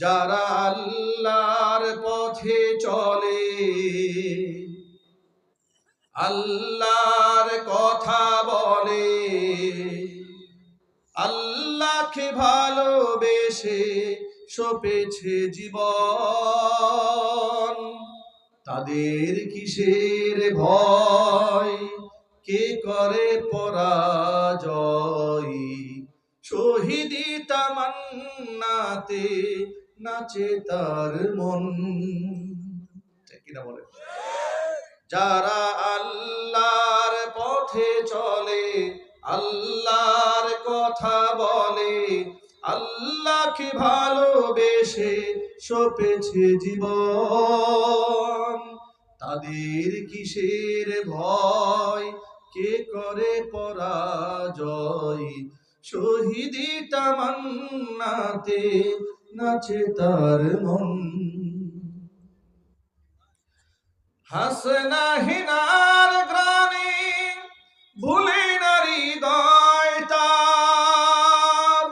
যারা আল্লাহর পথে চলে, আল্লাহর কথা বলে, আল্লাহকে ভালোবেসে সপেছে জীবন, তাদের কিসের ভয়, কে করে পরাজয়, শহীদি তামান্নাতে নাচে তার মন। ঠিক কিনা বলে? যারা আল্লাহর পথে চলে, আল্লাহর কথা বলে, আল্লাহকে ভালোবেসে সপেছে জীবন, তাদের কিসের ভয়, কে করে পরাজয়, শহীদি তামান্নাতে নাচে তার মন। হাসনা হিনার গ্রানে ভুলে না হৃদয় তার,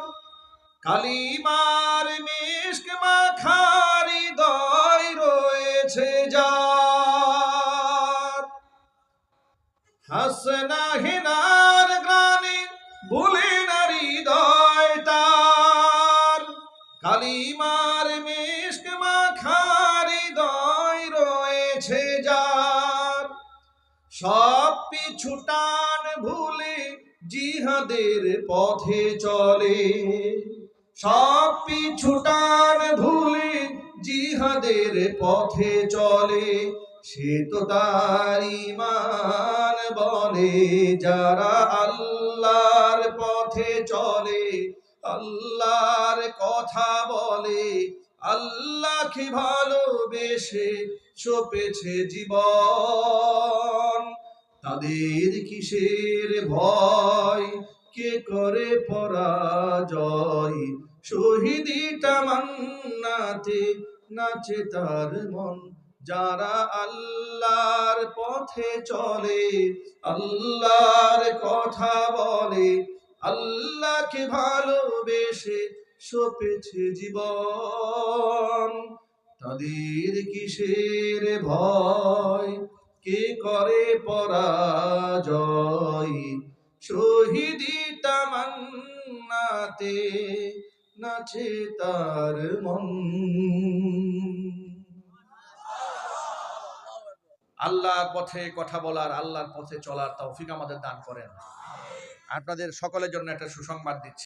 কালিমার মিশক মাখা হৃদয় রয়েছে যার। হাসনা হিনার গ্রানে ভুলে না হৃদয় তার, কালিমার মিশক মাখা হৃদয় রয়েছে যার। সব পিছু টান ভুলে জিহাদের পথে চলে, সব পিছু টান ভুলে জিহাদের পথে চলে, সে তো তার ঈমান বলে। যারা আল্লাহর পথে চলে, আল্লাহর কথা বলে, আল্লাহকে ভালোবেসে সপেছে জীবন, তাদের কিসের ভয়, কে করে পরাজয়, শহীদি তামান্নাতে নাচে তার মন। যারা আল্লাহর পথে চলে, আল্লাহর কথা বলে, আল্লাহকে ভালোবেসে সপেছে জীবন, তাদের কিসের ভয়, কে করে পরাজয়, শহীদি তামান্নাতে নাচে তার মন। আল্লাহর পথে কথা বলার, আল্লাহর পথে চলার তৌফিক আমাদের দান করেন। আপনাদের সকলের জন্য একটা সুসংবাদ দিচ্ছি।